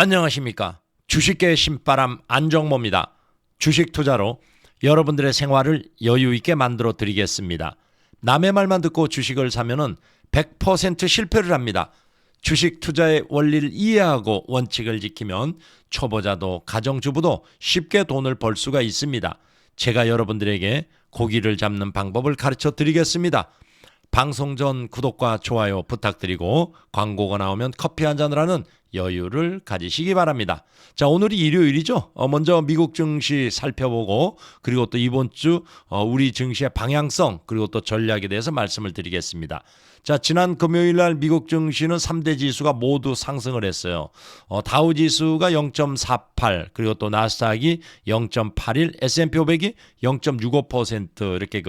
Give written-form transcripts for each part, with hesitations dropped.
안녕하십니까. 주식계의 신바람 안정모입니다. 주식 투자로 여러분들의 생활을 여유 있게 만들어 드리겠습니다. 남의 말만 듣고 주식을 사면은 100% 실패를 합니다. 주식 투자의 원리를 이해하고 원칙을 지키면 초보자도 가정주부도 쉽게 돈을 벌 수가 있습니다. 제가 여러분들에게 고기를 잡는 방법을 가르쳐 드리겠습니다. 방송 전 구독과 좋아요 부탁드리고 광고가 나오면 커피 한 잔을 하는 여유를 가지시기 바랍니다. 자, 오늘이 일요일이죠. 먼저 미국 증시 살펴보고 그리고 또 이번 주 우리 증시의 방향성 그리고 또 전략에 대해서 말씀을 드리겠습니다. 자, 지난 금요일 날 미국 증시는 3대 지수가 모두 상승을 했어요. 다우 지수가 0.48 그리고 또 나스닥이 0.81 S&P 500이 0.65% 이렇게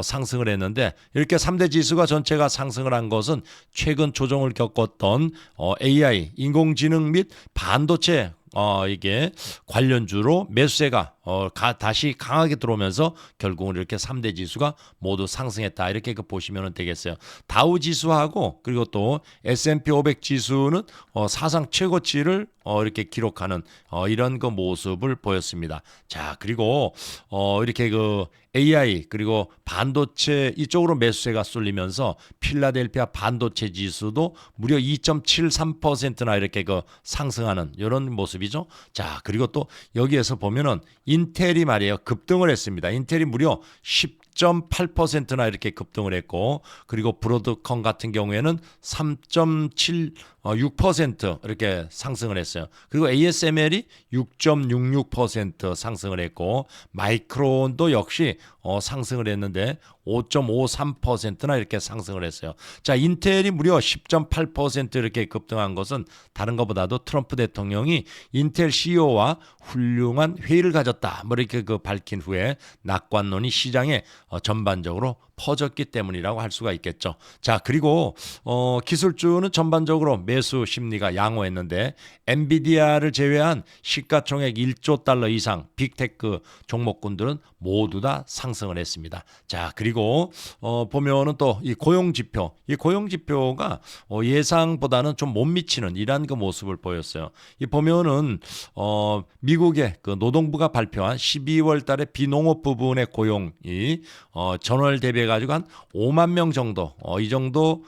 상승을 했는데 이렇게 3대 지수가 전체가 상승을 한 것은 최근 조정을 겪었던 AI 인공지능 및 반도체 이게 관련주로 매수세가 다시 강하게 들어오면서 결국은 이렇게 3대 지수가 모두 상승했다. 이렇게 보시면 되겠어요. 다우 지수하고 그리고 또 S&P 500 지수는 사상 최고치를 이렇게 기록하는 이런 모습을 보였습니다. 자, 그리고 이렇게 AI 그리고 반도체 이쪽으로 매수세가 쏠리면서 필라델피아 반도체 지수도 무려 2.73%나 이렇게 상승하는 이런 모습이죠. 자, 그리고 또 여기에서 보면은 인텔이 말이에요. 급등을 했습니다. 인텔이 무려 10.8%나 이렇게 급등을 했고 그리고 브로드컴 같은 경우에는 3.76% 이렇게 상승을 했어요. 그리고 ASML이 6.66% 상승을 했고 마이크론도 역시 상승을 했는데 5.53%나 이렇게 상승을 했어요. 자, 인텔이 무려 10.8% 이렇게 급등한 것은 다른 것보다도 트럼프 대통령이 인텔 CEO와 훌륭한 회의를 가졌다. 뭐 이렇게 밝힌 후에 낙관론이 시장에 전반적으로 퍼졌기 때문이라고 할 수가 있겠죠. 자, 그리고 기술주는 전반적으로 매수 심리가 양호했는데 엔비디아를 제외한 시가총액 1조 달러 이상 빅테크 종목군들은 모두 다 상승을 했습니다. 자, 그리고 보면은 또 이 고용지표, 이 고용지표가 예상보다는 좀 못 미치는 이러한 모습을 보였어요. 이 보면은 미국의 노동부가 발표한 12월 달에 비농업 부분의 고용이 전월 대비해 가지고 한 5만 명 정도 이 정도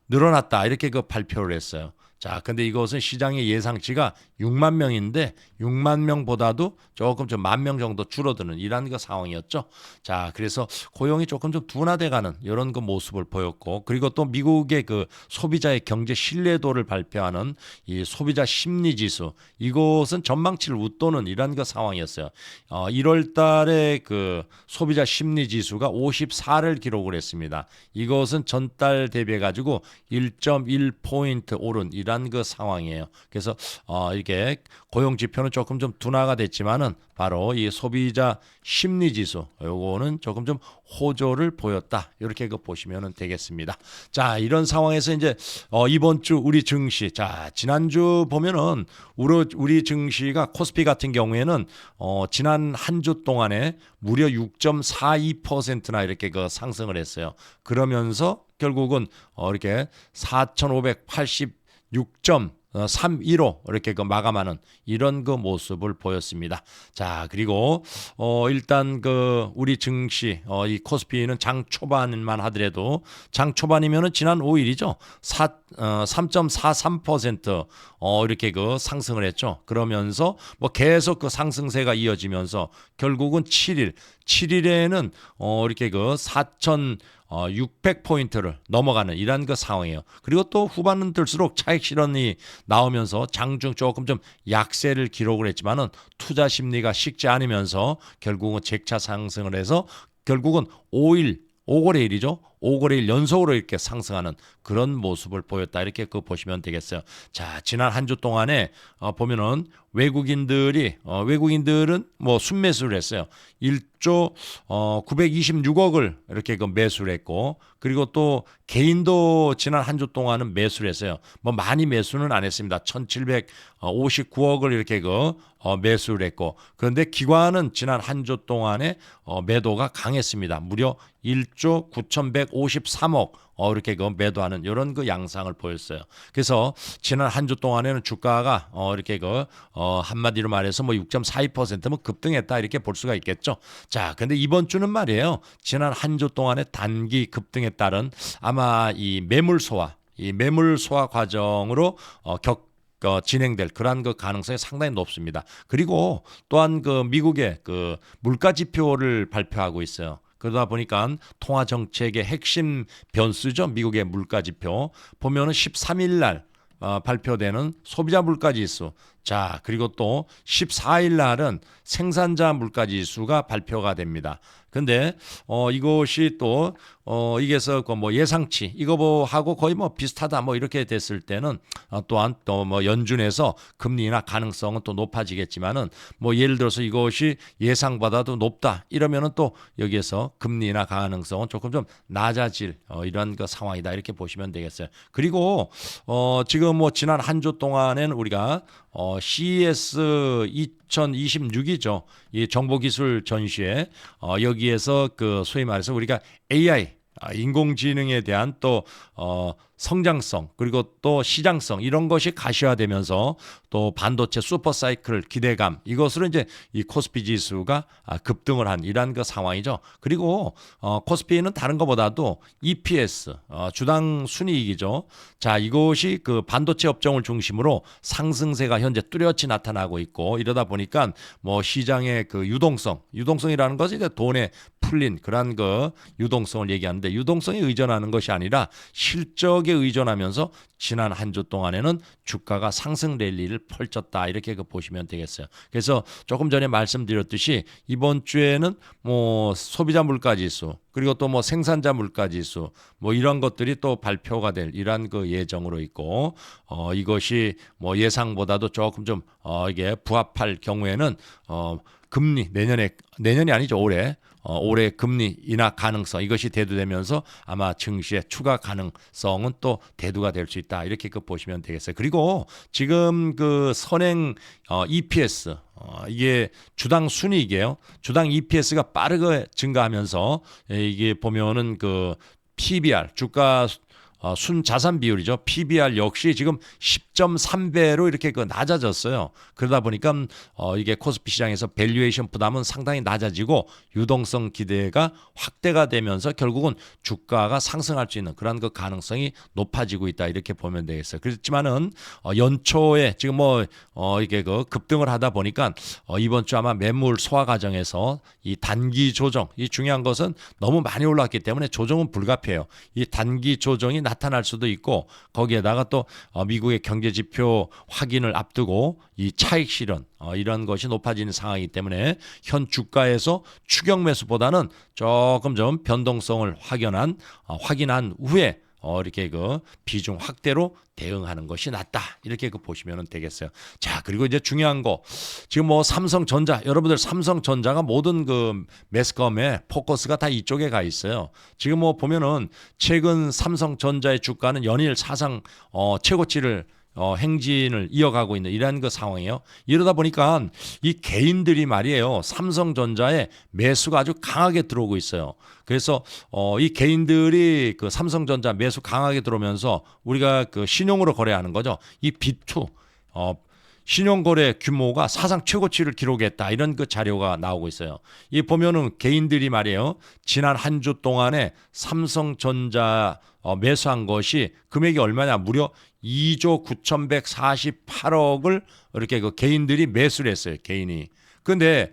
늘어났다 이렇게 발표를 했어요. 자, 근데 이것은 시장의 예상치가 6만 명인데 6만 명보다도 조금 좀 1만 명 정도 줄어드는 이런 상황이었죠. 자, 그래서 고용이 조금 좀 둔화돼가는 이런 모습을 보였고 그리고 또 미국의 소비자의 경제 신뢰도를 발표하는 이 소비자 심리지수 이것은 전망치를 웃도는 이런 상황이었어요. 1월달에 소비자 심리지수가 54를 기록을 했습니다. 이것은 전달 대비해 가지고 1.1포인트 오른 이런 상황이에요. 그래서 이게 고용 지표는 조금 좀 둔화가 됐지만은 바로 이 소비자 심리 지수 요거는 조금 좀 호조를 보였다. 이렇게 보시면 되겠습니다. 자, 이런 상황에서 이제 이번 주 우리 증시 자, 지난주 보면은 우리 증시가 코스피 같은 경우에는 지난 한 주 동안에 무려 6.42%나 이렇게 상승을 했어요. 그러면서 결국은 이렇게 4,586.32로 이렇게 마감하는 이런 모습을 보였습니다. 자, 그리고 일단 우리 증시 이 코스피는 장 초반만 하더라도 장 초반이면은 지난 5일이죠. 3.43% 이렇게 상승을 했죠. 그러면서 계속 상승세가 이어지면서 결국은 7일에는 이렇게 4,600포인트를 넘어가는 이런 상황이에요. 그리고 또 후반은 들수록 차익 실현이 나오면서 장중 조금 좀 약세를 기록을 했지만은 투자 심리가 식지 않으면서 결국은 재차 상승을 해서 결국은 5거래일이죠. 5거래일 연속으로 이렇게 상승하는 그런 모습을 보였다. 이렇게 보시면 되겠어요. 자, 지난 한 주 동안에 보면은 외국인들은 순매수를 했어요. 1조 926억을 이렇게 매수를 했고 그리고 또 개인도 지난 한 주 동안은 매수를 했어요. 많이 매수는 안 했습니다. 1,759억을 이렇게 매수를 했고 그런데 기관은 지난 한 주 동안에 매도가 강했습니다. 무려 1조 9,100 253억 이렇게 그 매도하는 이런 그 양상을 보였어요. 그래서 지난 한 주 동안에는 주가가 이렇게 그 한마디로 말해서 뭐 6.42%면 급등했다 이렇게 볼 수가 있겠죠. 자, 근데 이번 주는 말이에요. 지난 한 주 동안의 단기 급등에 따른 아마 이 매물 소화 과정으로 진행될 그러한 그 가능성이 상당히 높습니다. 그리고 또한 그 미국의 그 물가 지표를 발표하고 있어요. 그러다 보니까 통화 정책의 핵심 변수죠. 미국의 물가 지표 보면은 13일 날 발표되는 소비자 물가 지수. 자, 그리고 또 14일 날은 생산자 물가 지수가 발표가 됩니다. 근데 이것이 또 이게서 뭐 예상치 이거 뭐 하고 거의 뭐 비슷하다 뭐 이렇게 됐을 때는 또한 또 뭐 연준에서 금리 인하 가능성은 또 높아지겠지만은 뭐 예를 들어서 이것이 예상보다도 높다 이러면은 또 여기에서 금리 인하 가능성은 조금 좀 낮아질 이런 그 상황이다 이렇게 보시면 되겠어요. 그리고 지금 뭐 지난 한 주 동안에는 우리가 CES 2026이죠. 이 정보기술 전시회 여기에서 그 소위 말해서 우리가 AI 인공지능에 대한 또 성장성 그리고 또 시장성 이런 것이 가시화되면서 또 반도체 슈퍼사이클 기대감 이것으로 이제 이 코스피 지수가 급등을 한 이러한 그 상황이죠. 그리고 코스피는 다른 것보다도 EPS 주당 순이익이죠. 자, 이것이 그 반도체 업종을 중심으로 상승세가 현재 뚜렷이 나타나고 있고 이러다 보니까 뭐 시장의 그 유동성이라는 것이 이제 돈에 풀린 그러한 그 유동성을 얘기하는데 유동성에 의존하는 것이 아니라 실적에 의존하면서 지난 한 주 동안에는 주가가 상승 랠리를 펼쳤다 이렇게 보시면 되겠어요. 그래서 조금 전에 말씀드렸듯이 이번 주에는 뭐 소비자 물가 지수 그리고 또 뭐 생산자 물가 지수 뭐 이런 것들이 또 발표가 될 이러한 그 예정으로 있고 이것이 뭐 예상보다도 조금 좀 이게 부합할 경우에는 금리 내년이 아니죠 올해 금리 인하 가능성 이것이 대두되면서 아마 증시의 추가 가능성은 또 대두가 될 수 있다 이렇게 보시면 되겠어요. 그리고 지금 그 선행 EPS 이게 주당 순이익이에요. 주당 EPS가 빠르게 증가하면서 이게 보면은 그 PBR 주가 순자산 비율이죠. PBR 역시 지금 10.3배로 이렇게 낮아졌어요. 그러다 보니까 이게 코스피 시장에서 밸류에이션 부담은 상당히 낮아지고 유동성 기대가 확대가 되면서 결국은 주가가 상승할 수 있는 그런 그 가능성이 높아지고 있다 이렇게 보면 되겠어요. 그렇지만은 연초에 지금 뭐 이게 그 급등을 하다 보니까 이번 주 아마 매물 소화 과정에서 이 단기 조정 이 중요한 것은 너무 많이 올랐기 때문에 조정은 불가피해요. 이 단기 조정이 나타날 수도 있고 거기에다가 또 미국의 경제 지표 확인을 앞두고 이 차익 실현 이런 것이 높아지는 상황이기 때문에 현 주가에서 추격 매수보다는 조금 좀 변동성을 확인한 후에 이렇게 그 비중 확대로 대응하는 것이 낫다 이렇게 보시면 되겠어요. 자, 그리고 이제 중요한 거 지금 뭐 삼성전자 여러분들 삼성전자가 모든 그 매스컴의 포커스가 다 이쪽에 가 있어요. 지금 뭐 보면은 최근 삼성전자의 주가는 연일 사상 최고치를 행진을 이어가고 있는 이러한 그 상황이에요. 이러다 보니까 이 개인들이 말이에요. 삼성전자에 매수가 아주 강하게 들어오고 있어요. 그래서 이 개인들이 그 삼성전자 매수 강하게 들어오면서 우리가 그 신용으로 거래하는 거죠. 이 B2 신용거래 규모가 사상 최고치를 기록했다 이런 그 자료가 나오고 있어요. 이 보면은 개인들이 말이에요. 지난 한 주 동안에 삼성전자 매수한 것이 금액이 얼마냐 무려 2조 9,148억을 이렇게 그 개인들이 매수를 했어요. 개인이. 근데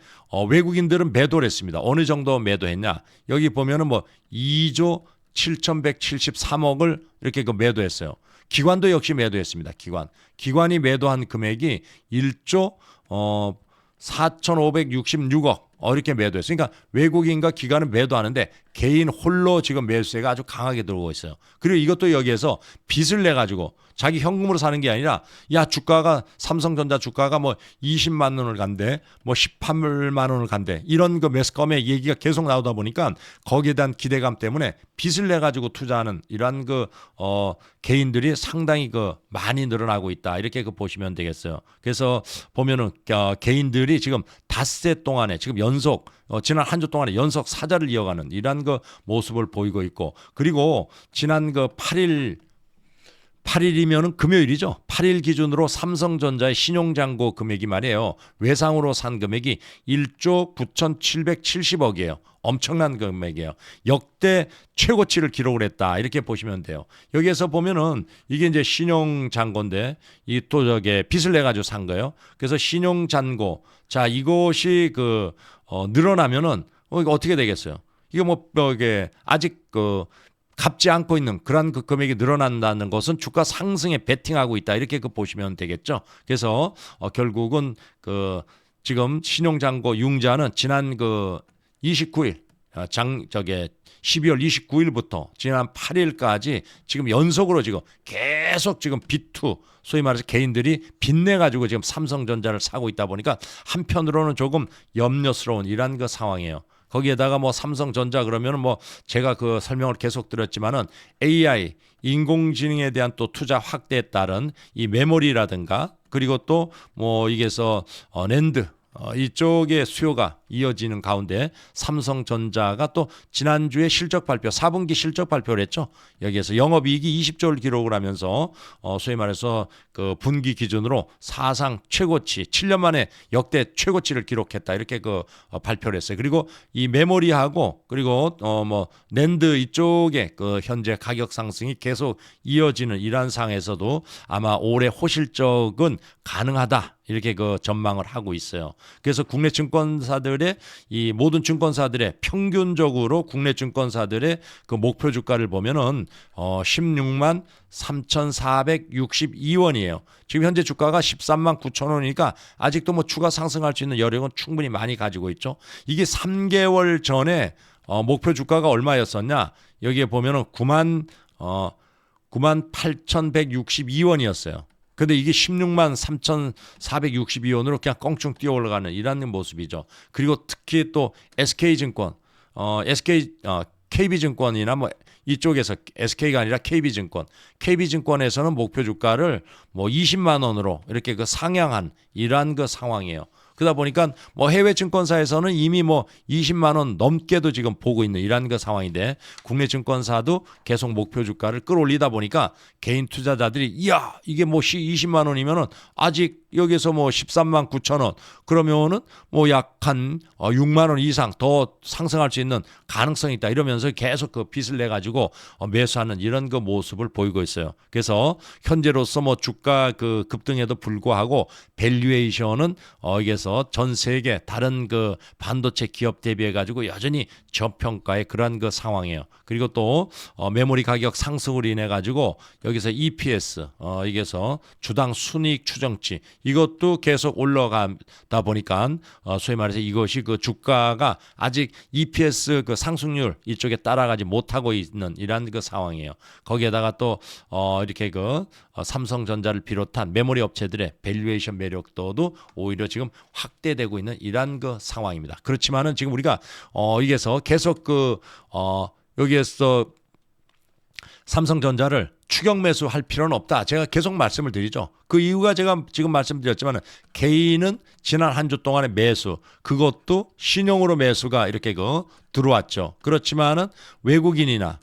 외국인들은 매도를 했습니다. 어느 정도 매도했냐? 여기 보면은 뭐 2조 7,173억을 이렇게 그 매도했어요. 기관도 역시 매도했습니다. 기관이 매도한 금액이 1조 4,566억 이렇게 매도했어요. 그러니까 외국인과 기관은 매도하는데 개인 홀로 지금 매수세가 아주 강하게 들어오고 있어요. 그리고 이것도 여기에서 빚을 내 가지고 자기 현금으로 사는 게 아니라 야 주가가 삼성전자 주가가 뭐 20만 원을 간대 뭐 18만 원을 간대 이런 그 매스컴의 얘기가 계속 나오다 보니까 거기에 대한 기대감 때문에 빚을 내 가지고 투자하는 이러한 그 개인들이 상당히 그 많이 늘어나고 있다 이렇게 그 보시면 되겠어요. 그래서 보면은 개인들이 지금 닷새 동안에 지금 연속 지난 한 주 동안에 연속 사자를 이어가는 이러한 그 모습을 보이고 있고, 그리고 지난 그 8일이면은 금요일이죠. 8일 기준으로 삼성전자의 신용잔고 금액이 말이에요. 외상으로 산 금액이 1조 9,770억이에요. 엄청난 금액이에요. 역대 최고치를 기록을 했다. 이렇게 보시면 돼요. 여기에서 보면은 이게 이제 신용잔고인데 이 또 저게 빚을 내 가지고 산 거예요. 그래서 신용잔고. 자, 이것이 늘어나면은 이거 어떻게 되겠어요? 이게 이게 아직 갚지 않고 있는 그러한 그 금액이 늘어난다는 것은 주가 상승에 베팅하고 있다. 이렇게 보시면 되겠죠. 그래서 결국은 지금 신용잔고 융자는 지난 29일 12월 29일부터 지난 8일까지 지금 연속으로 지금 계속 지금 B2 소위 말해서 개인들이 빚내 가지고 지금 삼성전자를 사고 있다 보니까 한편으로는 조금 염려스러운 이런 그 상황이에요. 거기에다가 삼성전자 그러면은 제가 설명을 계속 드렸지만은 AI 인공지능에 대한 또 투자 확대에 따른 이 메모리라든가 그리고 또 이게서 랜드 이쪽의 수요가 이어지는 가운데 삼성전자가 또 지난주에 실적 발표 4분기 실적 발표를 했죠. 여기에서 영업이익이 20조를 기록을 하면서 소위 말해서 분기 기준으로 사상 최고치 7년 만에 역대 최고치를 기록했다. 이렇게 발표를 했어요. 그리고 이 메모리하고 그리고 랜드 이쪽에 현재 가격 상승이 계속 이어지는 이러한 상황에서도 아마 올해 호실적은 가능하다. 이렇게 전망을 하고 있어요. 그래서 국내 증권사들의 이 모든 증권사들의 평균적으로 국내 증권사들의 목표 주가를 보면은 16만 3,462원이에요. 지금 현재 주가가 13만 9천 원이니까 아직도 추가 상승할 수 있는 여력은 충분히 많이 가지고 있죠. 이게 3개월 전에 목표 주가가 얼마였었냐? 여기에 보면은 9만 8,162원이었어요. 근데 이게 16만 3,462원으로 그냥 껑충 뛰어 올라가는 이런 모습이죠. 그리고 특히 또 SK증권, KB증권이나 이쪽에서 SK가 아니라 KB증권에서는 목표 주가를 20만 원으로 이렇게 상향한 이러한 상황이에요. 그러다 보니까 해외 증권사에서는 이미 20만 원 넘게도 지금 보고 있는 이런 상황인데 국내 증권사도 계속 목표 주가를 끌어올리다 보니까 개인 투자자들이 이야 이게 20만 원이면은 아직 여기서 13만 9천 원 그러면은 약 한 6만 원 이상 더 상승할 수 있는 가능성이 있다 이러면서 계속 빚을 내 가지고 매수하는 이런 모습을 보이고 있어요. 그래서 현재로서 주가 급등에도 불구하고 밸류에이션은 여기서 전 세계 다른 반도체 기업 대비해 가지고 여전히 저평가의 그러한 상황이에요. 그리고 또 메모리 가격 상승으로 인해 가지고 여기서 EPS 이게서 주당 순이익 추정치 이것도 계속 올라가다 보니까 소위 말해서 이것이 주가가 아직 EPS 상승률 이쪽에 따라가지 못하고 있는 이런 상황이에요. 거기에다가 또 이렇게 삼성전자를 비롯한 메모리 업체들의 밸류에이션 매력도도 오히려 지금 확대되고 있는 이런 상황입니다. 그렇지만은 지금 우리가 이게서 계속 여기에서 삼성전자를 추격 매수할 필요는 없다. 제가 계속 말씀을 드리죠. 그 이유가 제가 지금 말씀드렸지만 개인은 지난 한 주 동안의 매수 그것도 신용으로 매수가 이렇게 들어왔죠. 그렇지만은 외국인이나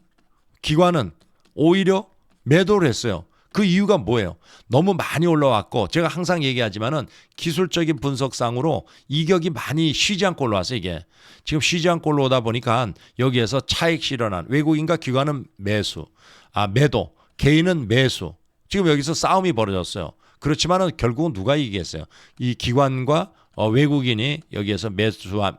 기관은 오히려 매도를 했어요. 그 이유가 뭐예요? 너무 많이 올라왔고 제가 항상 얘기하지만은 기술적인 분석상으로 이격이 많이 쉬지 않고 올라왔어요. 이게 지금 쉬지 않고 올라오다 보니까 여기에서 차익 실현한 외국인과 기관은 매도, 개인은 매수. 지금 여기서 싸움이 벌어졌어요. 그렇지만은 결국은 누가 이기겠어요? 이 기관과 외국인이 여기에서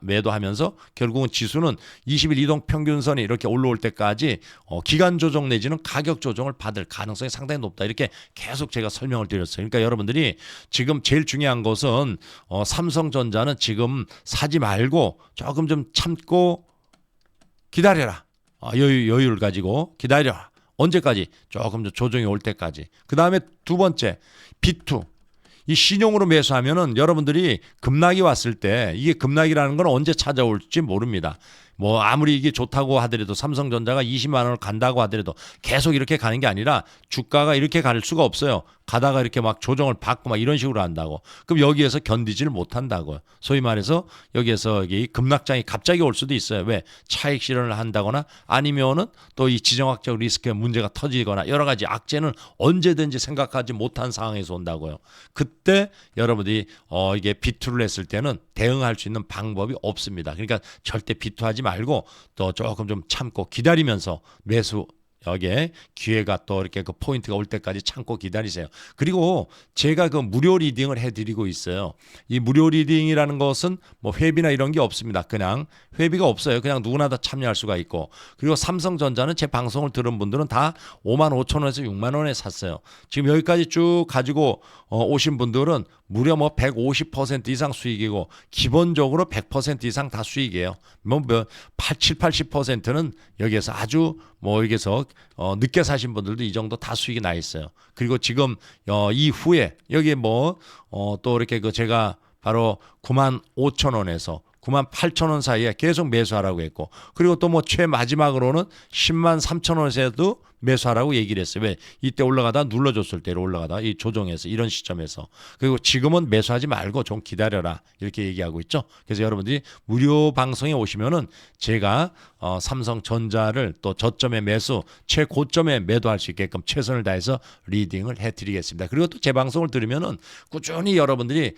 매도하면서 결국은 지수는 20일 이동 평균선이 이렇게 올라올 때까지 기간 조정 내지는 가격 조정을 받을 가능성이 상당히 높다. 이렇게 계속 제가 설명을 드렸어요. 그러니까 여러분들이 지금 제일 중요한 것은 삼성전자는 지금 사지 말고 조금 좀 참고 기다려라. 여유를 가지고 기다려라. 언제까지? 조금 더 조정이 올 때까지. 그 다음에 두 번째 B2. 이 신용으로 매수하면은 여러분들이 급락이 왔을 때 이게 급락이라는 건 언제 찾아올지 모릅니다. 뭐 아무리 이게 좋다고 하더라도 삼성전자가 20만 원을 간다고 하더라도 계속 이렇게 가는 게 아니라 주가가 이렇게 갈 수가 없어요. 가다가 이렇게 막 조정을 받고 막 이런 식으로 한다고. 그럼 여기에서 견디지를 못한다고요. 소위 말해서 여기에서 여기 급락장이 갑자기 올 수도 있어요. 왜? 차익 실현을 한다거나 아니면은 또 이 지정학적 리스크에 문제가 터지거나 여러 가지 악재는 언제든지 생각하지 못한 상황에서 온다고요. 그때 여러분들이 이게 비투를 했을 때는 대응할 수 있는 방법이 없습니다. 그러니까 절대 비투하지 말고 또 조금 좀 참고 기다리면서 매수 여기에 기회가 또 이렇게 그 포인트가 올 때까지 참고 기다리세요. 그리고 제가 그 무료 리딩을 해드리고 있어요. 이 무료 리딩이라는 것은 뭐 회비나 이런 게 없습니다. 그냥 회비가 없어요. 그냥 누구나 다 참여할 수가 있고. 그리고 삼성전자는 제 방송을 들은 분들은 다 5만 5천 원에서 6만 원에 샀어요. 지금 여기까지 쭉 가지고 오신 분들은 무려 뭐 150% 이상 수익이고 기본적으로 100% 이상 다 수익이에요. 뭐 80, 80%는 여기에서 아주 뭐 여기서 늦게 사신 분들도 이 정도 다 수익이 나 있어요. 그리고 지금 이후에 여기 뭐 또 이렇게 그 제가 바로 9만 5천 원에서 9만 8천 원 사이에 계속 매수하라고 했고 그리고 또 뭐 최마지막으로는 10만 3천 원에서도 매수하라고 얘기를 했어요. 왜? 이때 올라가다 눌러줬을 때로 올라가다 이 조정에서 이런 시점에서 그리고 지금은 매수하지 말고 좀 기다려라 이렇게 얘기하고 있죠. 그래서 여러분들이 무료 방송에 오시면은 제가 삼성전자를 또 저점에 매수 최고점에 매도할 수 있게끔 최선을 다해서 리딩을 해드리겠습니다. 그리고 또 제 방송을 들으면은 꾸준히 여러분들이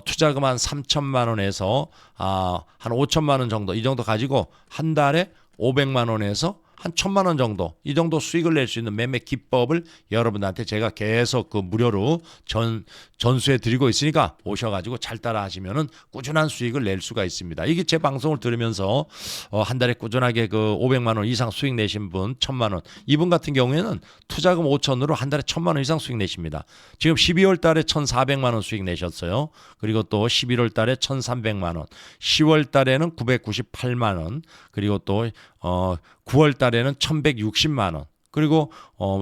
투자금 한 3천만 원에서 한 5천만 원 정도 이 정도 가지고 한 달에 500만 원에서 한 1,000만 원 정도 이 정도 수익을 낼 수 있는 매매 기법을 여러분한테 제가 계속 그 무료로 전수해 드리고 있으니까 오셔가지고 잘 따라 하시면은 꾸준한 수익을 낼 수가 있습니다. 이게 제 방송을 들으면서 한 달에 꾸준하게 그 500만 원 이상 수익 내신 분 1,000만 원 이분 같은 경우에는 투자금 5천으로 한 달에 1,000만 원 이상 수익 내십니다. 지금 12월 달에 1,400만 원 수익 내셨어요. 그리고 또 11월 달에 1,300만 원 10월 달에는 998만 원 그리고 또 9월 달에는 1,160만 원. 그리고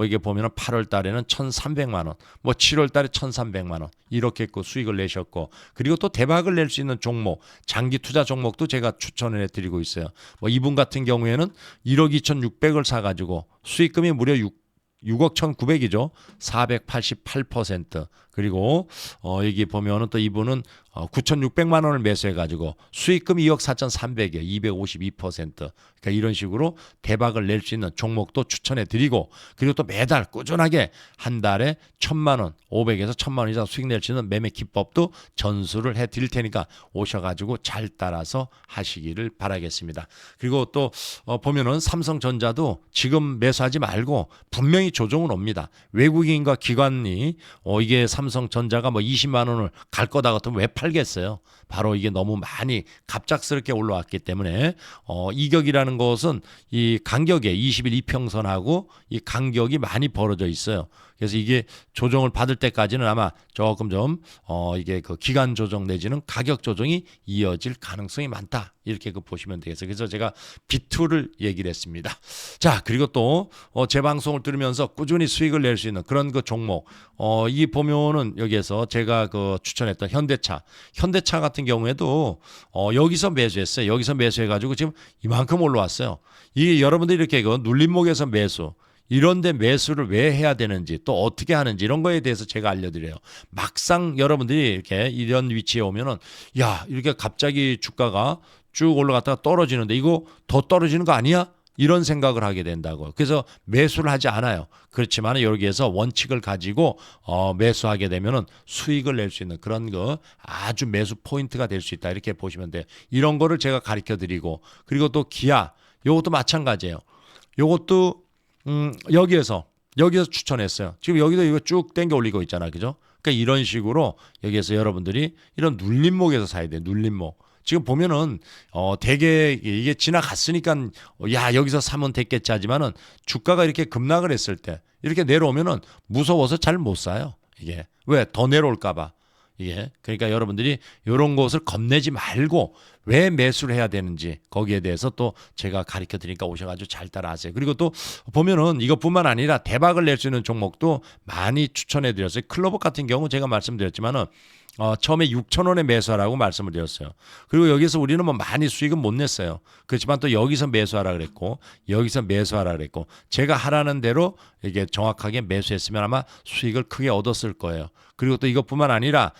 이게 보면은 8월 달에는 1,300만 원. 뭐 7월 달에 1,300만 원. 이렇게 그 수익을 내셨고 그리고 또 대박을 낼 수 있는 종목, 장기 투자 종목도 제가 추천을 해 드리고 있어요. 뭐 이분 같은 경우에는 1억 2,600을 사 가지고 수익금이 무려 6억 1,900이죠. 488%. 그리고 여기 보면은 또 이분은 9,600만 원을 매수해 가지고 수익금 2억 4,300이에요. 252%. 그러니까 이런 식으로 대박을 낼 수 있는 종목도 추천해 드리고 그리고 또 매달 꾸준하게 한 달에 1,000만 원, 500에서 1,000만 원 이상 수익 낼 수 있는 매매 기법도 전수를 해 드릴 테니까 오셔 가지고 잘 따라서 하시기를 바라겠습니다. 그리고 또 보면은 삼성전자도 지금 매수하지 말고 분명히 조정은 옵니다. 외국인과 기관이 이게 삼성전자가 뭐 20만 원을 갈 거다 같으면 왜 팔겠어요? 바로 이게 너무 많이 갑작스럽게 올라왔기 때문에 이격이라는 것은 이 간격에 20일 이평선하고 이 간격이 많이 벌어져 있어요. 그래서 이게 조정을 받을 때까지는 아마 조금 좀 이게 그 기간 조정 내지는 가격 조정이 이어질 가능성이 많다. 이렇게 그 보시면 되겠어요. 그래서 제가 B2를 얘기를 했습니다. 자, 그리고 또 제 방송을 들으면서 꾸준히 수익을 낼 수 있는 그런 그 종목 이 보면은 여기에서 제가 그 추천했던 현대차 같은 경우에도 여기서 매수했어요. 여기서 매수해가지고 지금 이만큼 올라왔어요. 이게 여러분들이 이렇게 그 눌림목에서 매수 이런데 매수를 왜 해야 되는지 또 어떻게 하는지 이런 거에 대해서 제가 알려드려요. 막상 여러분들이 이렇게 이런 위치에 오면은 야 이렇게 갑자기 주가가 쭉 올라갔다가 떨어지는데 이거 더 떨어지는 거 아니야? 이런 생각을 하게 된다고요. 그래서 매수를 하지 않아요. 그렇지만 여기에서 원칙을 가지고 매수하게 되면은 수익을 낼 수 있는 그런 거 아주 매수 포인트가 될 수 있다. 이렇게 보시면 돼요. 이런 거를 제가 가르쳐 드리고 그리고 또 기아 요것도 마찬가지예요. 요것도 여기에서 추천했어요. 지금 여기도 이거 쭉 당겨 올리고 있잖아. 그죠? 그러니까 이런 식으로 여기에서 여러분들이 이런 눌림목에서 사야 돼요. 눌림목. 지금 보면은 되게 이게 지나갔으니까 야 여기서 사면 됐겠지 하지만은 주가가 이렇게 급락을 했을 때 이렇게 내려오면은 무서워서 잘 못 사요. 이게 왜 더 내려올까 봐. 이게 그러니까 여러분들이 이런 것을 겁내지 말고 왜 매수를 해야 되는지 거기에 대해서 또 제가 가르쳐 드리니까 오셔가지고 잘 따라하세요. 그리고 또 보면은 이것뿐만 아니라 대박을 낼 수 있는 종목도 많이 추천해 드렸어요. 클로버 같은 경우 제가 말씀드렸지만은 처음에 6,000원에 매수하라고 말씀을 드렸어요. 그리고 여기서 우리는 뭐 많이 수익은 못 냈어요. 그렇지만 또 여기서 매수하라 그랬고 여기서 매수하라 그랬고 제가 하라는 대로 이게 정확하게 매수했으면 아마 수익을 크게 얻었을 거예요. 그리고 또 이것뿐만 아니라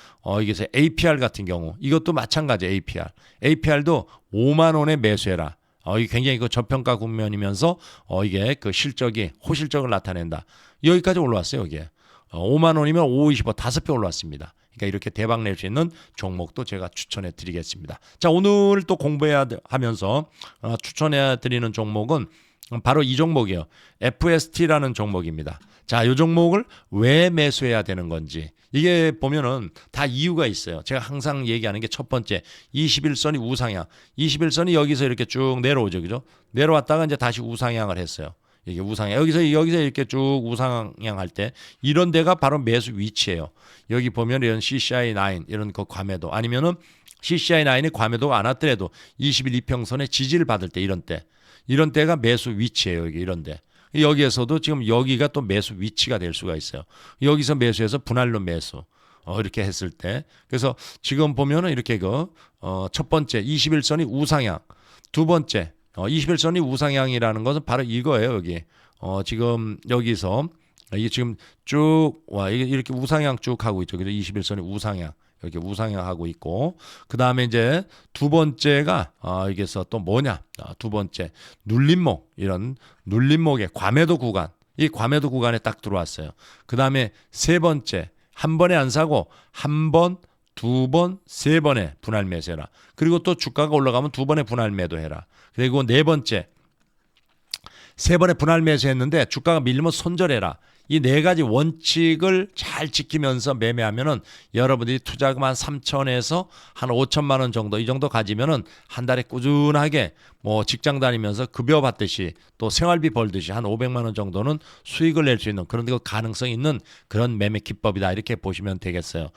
이게 APR 같은 경우 이것도 마찬가지 APR. APR도 5만 원에 매수해라. 이게 굉장히 그 저평가 국면이면서 이게 그 실적이 호실적을 나타낸다. 여기까지 올라왔어요. 여기에 5만 원이면 5, 25 5배 올라왔습니다. 그러니까 이렇게 대박 낼 수 있는 종목도 제가 추천해 드리겠습니다. 자, 오늘 또 공부해야 하면서 추천해 드리는 종목은 바로 이 종목이에요. FST라는 종목입니다. 자, 이 종목을 왜 매수해야 되는 건지 이게 보면은 다 이유가 있어요. 제가 항상 얘기하는 게 첫 번째 21선이 우상향. 21선이 여기서 이렇게 쭉 내려오죠. 그죠? 내려왔다가 이제 다시 우상향을 했어요. 이게 우상향. 여기서 이렇게 쭉 우상향할 때 이런 데가 바로 매수 위치예요. 여기 보면 이런 CCI9 이런 그 과매도 아니면은 CCI9이 과매도가 안 왔더라도 21 이평선의 지지를 받을 때 이런 때가 매수 위치예요. 여기 이런 데. 여기에서도 지금 여기가 또 매수 위치가 될 수가 있어요. 여기서 매수해서 분할로 매수. 이렇게 했을 때. 그래서 지금 보면은 이렇게 첫 번째 21선이 우상향. 두 번째 21선이 우상향이라는 것은 바로 이거예요. 여기. 지금 여기서 이게 지금 쭉 이렇게 우상향 쭉 하고 있죠. 그래서 21선이 우상향. 이렇게 우상향하고 있고 그 다음에 이제 두 번째가 여기서 또 뭐냐 두 번째 눌림목 이런 눌림목의 과매도 구간 이 과매도 구간에 딱 들어왔어요. 그 다음에 세 번째 한 번에 안 사고 한 번, 두 번, 세 번에 분할 매수해라. 그리고 또 주가가 올라가면 두 번에 분할 매도해라. 그리고 네 번째 세 번에 분할 매수했는데 주가가 밀리면 손절해라. 이 네 가지 원칙을 잘 지키면서 매매하면은 여러분들이 투자금 한 3천에서 한 5천만 원 정도 이 정도 가지면은 한 달에 꾸준하게 뭐 직장 다니면서 급여 받듯이 또 생활비 벌듯이 한 500만 원 정도는 수익을 낼 수 있는 그런 그 가능성 있는 그런 매매 기법이다 이렇게 보시면 되겠어요.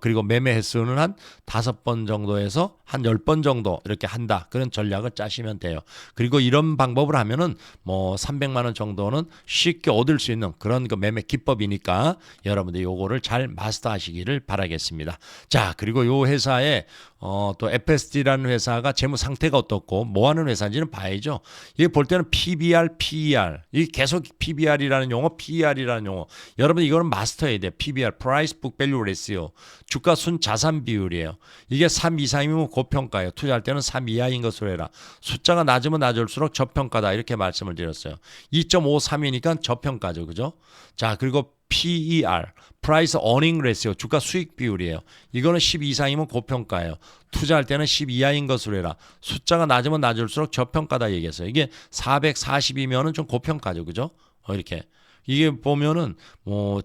그리고 매매 횟수는 한 5번 정도에서 한 10번 정도 이렇게 한다. 그런 전략을 짜시면 돼요. 그리고 이런 방법을 하면은 뭐 300만 원 정도는 쉽게 얻을 수 있는 그런 그 매매 기법이니까 여러분들 요거를 잘 마스터하시기를 바라겠습니다. 자, 그리고 요 회사에 또 FSD라는 회사가 재무 상태가 어떻고 뭐 하는 회사인지는 봐야죠. 이게 볼 때는 PBR, PER. 이게 계속 PBR이라는 용어, PER이라는 용어. 여러분 이거는 마스터해야 돼요. PBR, Price Book Value Ratio. 주가 순 자산 비율이에요. 이게 3 이상이면 고평가예요. 투자할 때는 3 이하인 것으로 해라. 숫자가 낮으면 낮을수록 저평가다 이렇게 말씀을 드렸어요. 2.53이니까 저평가죠. 그죠? 자, 그리고 PER, Price Earning Ratio, 주가 수익 비율이에요. 이거는 10 이상이면 고평가예요. 투자할 때는 10 이하인 것으로 해라. 숫자가 낮으면 낮을수록 저평가다 얘기했어요. 이게 440이면은 좀 고평가죠. 그죠? 이렇게. 이게 보면은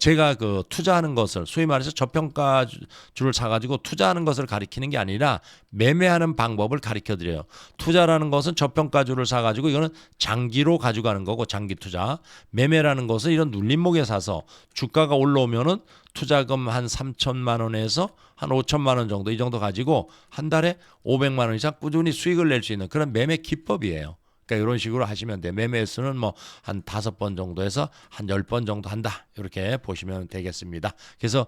제가 그 투자하는 것을 소위 말해서 저평가주를 사가지고 투자하는 것을 가리키는 게 아니라 매매하는 방법을 가리켜 드려요. 투자라는 것은 저평가주를 사가지고 이거는 장기로 가져가는 거고 장기 투자. 매매라는 것은 이런 눌림목에 사서 주가가 올라오면은 투자금 한 3천만 원에서 한 5천만 원 정도 이 정도 가지고 한 달에 500만 원 이상 꾸준히 수익을 낼 수 있는 그런 매매 기법이에요. 그러니까 이런 식으로 하시면 돼요. 매매 횟수는 뭐 한 5번 정도에서 한 10번 정도 한다. 이렇게 보시면 되겠습니다. 그래서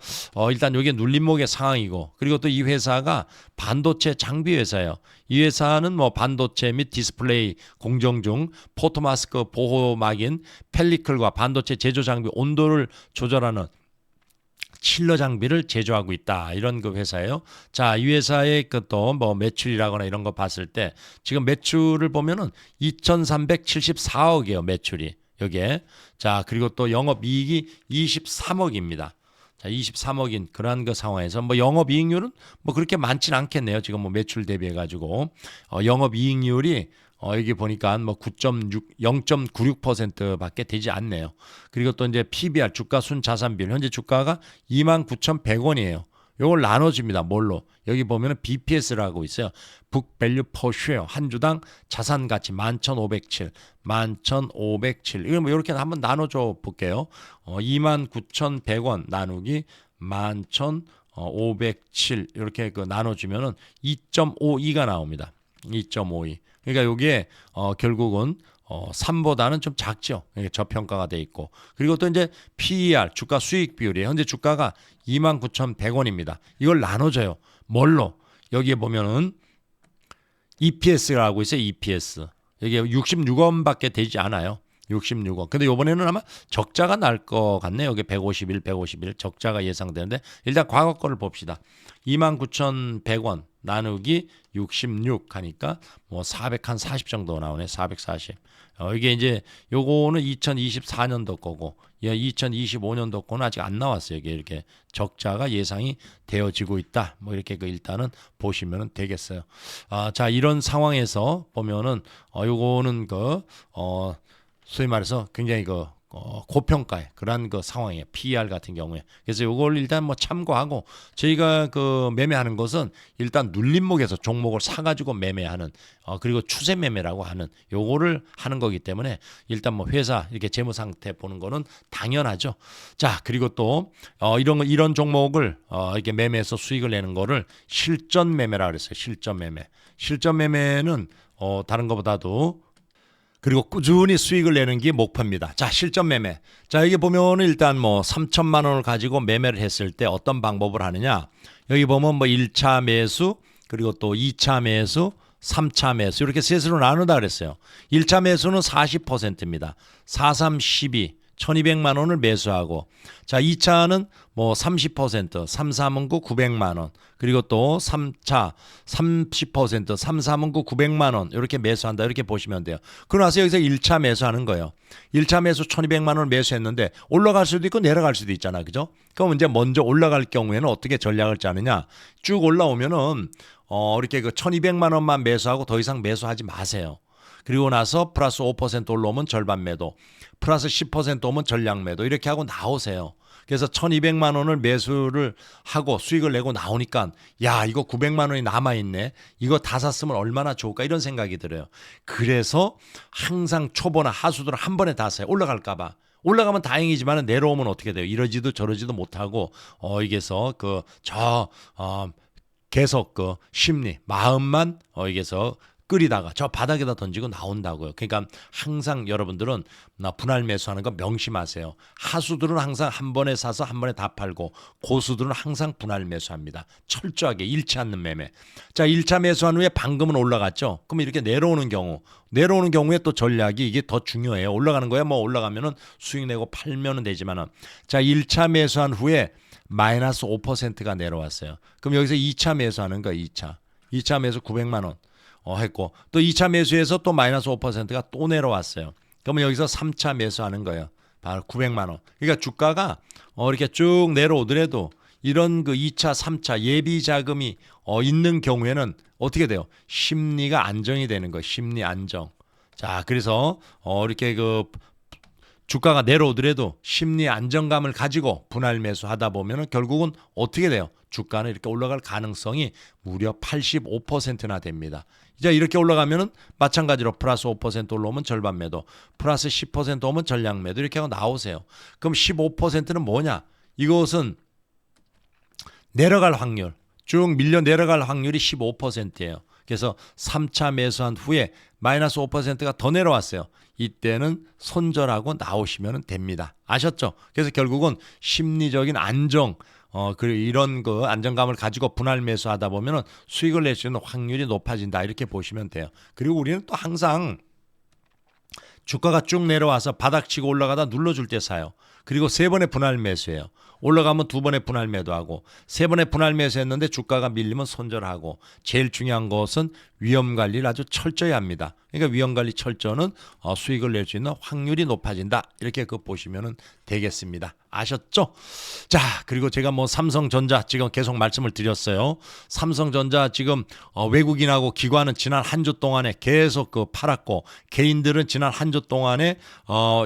일단 이게 눌림목의 상황이고 그리고 또 이 회사가 반도체 장비 회사예요. 이 회사는 뭐 반도체 및 디스플레이 공정 중 포토마스크 보호막인 펠리클과 반도체 제조 장비 온도를 조절하는 칠러 장비를 제조하고 있다. 이런 그 회사예요. 자, 이 회사의 그 또 뭐 매출이라거나 이런 거 봤을 때 지금 매출을 보면은 2,374억이에요. 매출이. 여기에. 자, 그리고 또 영업 이익이 23억입니다. 자, 23억인 그러한 그 상황에서 뭐 영업 이익률은 뭐 그렇게 많지는 않겠네요. 지금 뭐 매출 대비해 가지고 영업 이익률이 여기 보니까 뭐 0.96%밖에 되지 않네요. 그리고 또 이제 PBR 주가 순 자산 비율 현재 주가가 29,100원이에요. 이걸 나눠줍니다. 뭘로? 여기 보면은 BPS라고 있어요. Book Value Per Share 한 주당 자산 가치 11,507, 11,507. 이걸 뭐 이렇게 한번 나눠줘 볼게요. 29,100원 나누기 11,507 이렇게 그 나눠주면은 2.52가 나옵니다. 2.52. 그러니까 이게 결국은 3보다는 좀 작죠. 이게 저평가가 돼 있고. 그리고 또 이제 PER 주가 수익 비율이 현재 주가가 29,100원입니다. 이걸 나눠줘요. 뭘로? 여기에 보면은 EPS라고 있어요. EPS. 여기 66원밖에 되지 않아요. 66원. 근데 이번에는 아마 적자가 날 것 같네요. 여기 151 적자가 예상되는데 일단 과거 거를 봅시다. 29,100원 나누기 66 하니까 뭐 440 정도 나오네. 440. 이게 이제 요거는 2024년도 거고 2025년도 거는 아직 안 나왔어요. 이게 이렇게 적자가 예상이 되어지고 있다. 뭐 이렇게 일단은 보시면 되겠어요. 자, 이런 상황에서 보면은 요거는 소위 말해서 굉장히 고평가의 그런 상황이에요. PER 같은 경우에. 그래서 이걸 일단 뭐 참고하고 저희가 매매하는 것은 일단 눌림목에서 종목을 사가지고 매매하는 그리고 추세 매매라고 하는 요거를 하는 거기 때문에 일단 뭐 회사 이렇게 재무 상태 보는 거는 당연하죠. 자, 그리고 또 이런 종목을 이렇게 매매해서 수익을 내는 거를 실전 매매라 그랬어요. 실전 매매. 실전 매매는 다른 것보다도 그리고 꾸준히 수익을 내는 게 목표입니다. 자, 실전 매매. 자, 여기 보면은 일단 뭐 3천만 원을 가지고 매매를 했을 때 어떤 방법을 하느냐. 여기 보면 뭐 1차 매수, 그리고 또 2차 매수, 3차 매수 이렇게 셋으로 나누다 그랬어요. 1차 매수는 40%입니다. 4, 3, 12. 1200만 원을 매수하고 자 2차는 뭐 30% 3, 3은 9 900만 원 그리고 또 3차 30% 3, 3은 9 900만 원 이렇게 매수한다 이렇게 보시면 돼요. 그러고 나서 여기서 1차 매수하는 거예요. 1차 매수 1200만 원을 매수했는데 올라갈 수도 있고 내려갈 수도 있잖아. 그죠? 그럼 이제 먼저 올라갈 경우에는 어떻게 전략을 짜느냐. 쭉 올라오면은 이렇게 1200만 원만 매수하고 더 이상 매수하지 마세요. 그리고 나서 플러스 5% 올라오면 절반 매도, 플러스 10% 오면 전량 매도 이렇게 하고 나오세요. 그래서 1200만 원을 매수를 하고 수익을 내고 나오니까 야 이거 900만 원이 남아있네. 이거 다 샀으면 얼마나 좋을까 이런 생각이 들어요. 그래서 항상 초보나 하수들은 한 번에 다 사요. 올라갈까 봐. 올라가면 다행이지만 내려오면 어떻게 돼요. 이러지도 저러지도 못하고 이게서 계속 심리 마음만 이게서 끓이다가 저 바닥에다 던지고 나온다고요. 그러니까 항상 여러분들은 분할 매수하는 거 명심하세요. 하수들은 항상 한 번에 사서 한 번에 다 팔고 고수들은 항상 분할 매수합니다. 철저하게 잃지 않는 매매. 자, 1차 매수한 후에 방금은 올라갔죠. 그럼 이렇게 내려오는 경우에 또 전략이 이게 더 중요해요. 올라가는 거야 뭐 올라가면은 수익 내고 팔면은 되지만은 자 1차 매수한 후에 마이너스 5%가 내려왔어요. 그럼 여기서 2차 매수하는 거야. 2차 매수 900만 원. 했고 또 2차 매수에서 또 마이너스 5%가 또 내려왔어요. 그러면 여기서 3차 매수하는 거예요. 바로 900만 원. 그러니까 주가가 이렇게 쭉 내려오더라도 이런 2차, 3차 예비 자금이 있는 경우에는 어떻게 돼요? 심리가 안정이 되는 거예요. 심리 안정. 자, 그래서 이렇게 주가가 내려오더라도 심리 안정감을 가지고 분할 매수하다 보면은 결국은 어떻게 돼요? 주가는 이렇게 올라갈 가능성이 무려 85%나 됩니다. 이제 이렇게 올라가면은 마찬가지로 플러스 5% 올라오면 절반 매도, 플러스 10% 오면 전량 매도 이렇게 하고 나오세요. 그럼 15%는 뭐냐? 이것은 내려갈 확률, 쭉 밀려 내려갈 확률이 15%예요. 그래서 3차 매수한 후에 마이너스 5%가 더 내려왔어요. 이때는 손절하고 나오시면 됩니다. 아셨죠? 그래서 결국은 심리적인 안정, 이런 안정감을 가지고 분할 매수하다 보면은 수익을 낼 수 있는 확률이 높아진다. 이렇게 보시면 돼요. 그리고 우리는 또 항상 주가가 쭉 내려와서 바닥치고 올라가다 눌러줄 때 사요. 그리고 3번의 분할 매수예요. 올라가면 2번의 분할 매도하고 3번의 분할 매수했는데 주가가 밀리면 손절하고 제일 중요한 것은 위험 관리를 아주 철저히 합니다. 그러니까 위험 관리 철저는 수익을 낼 수 있는 확률이 높아진다. 이렇게 보시면 되겠습니다. 아셨죠? 자, 그리고 제가 삼성전자 지금 계속 말씀을 드렸어요. 삼성전자 지금 외국인하고 기관은 지난 한 주 동안에 계속 팔았고 개인들은 지난 한 주 동안에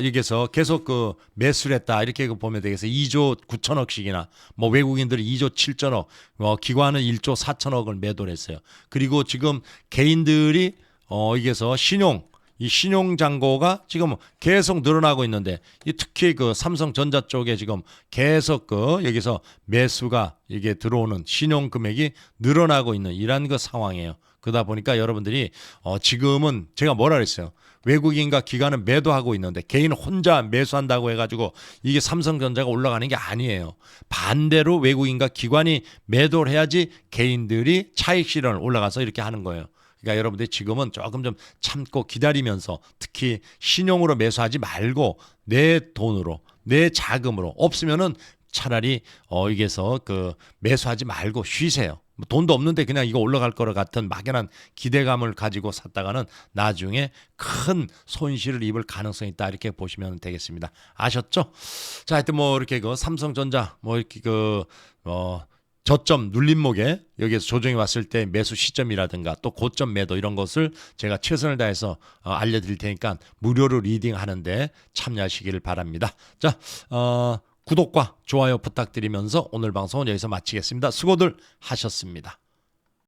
여기서 계속 매수를 했다. 이렇게 보면 되겠어요. 2조 9천억씩이나 외국인들이 2조 7천억, 기관은 1조 4천억을 매도를 했어요. 그리고 지금 개인들이 여기서 이 신용 잔고가 지금 계속 늘어나고 있는데 특히 삼성전자 쪽에 지금 계속 여기서 매수가 이게 들어오는 신용 금액이 늘어나고 있는 이런 상황이에요. 그러다 보니까 여러분들이 지금은 제가 뭐라 그랬어요. 외국인과 기관은 매도하고 있는데 개인 혼자 매수한다고 해가지고 이게 삼성전자가 올라가는 게 아니에요. 반대로 외국인과 기관이 매도를 해야지 개인들이 차익 실현을 올라가서 이렇게 하는 거예요. 그러니까 여러분들이 지금은 조금 좀 참고 기다리면서 특히 신용으로 매수하지 말고 내 돈으로 내 자금으로 없으면은 차라리 여기서 그 매수하지 말고 쉬세요. 뭐 돈도 없는데 그냥 이거 올라갈 거라 같은 막연한 기대감을 가지고 샀다가는 나중에 큰 손실을 입을 가능성이 있다 이렇게 보시면 되겠습니다. 아셨죠? 자, 하여튼 뭐 이렇게 그 삼성전자 뭐 이렇게 저점 눌림목에 여기에서 조정이 왔을 때 매수 시점이라든가 또 고점 매도 이런 것을 제가 최선을 다해서 알려드릴 테니까 무료로 리딩하는데 참여하시기를 바랍니다. 자, 구독과 좋아요 부탁드리면서 오늘 방송은 여기서 마치겠습니다. 수고들 하셨습니다.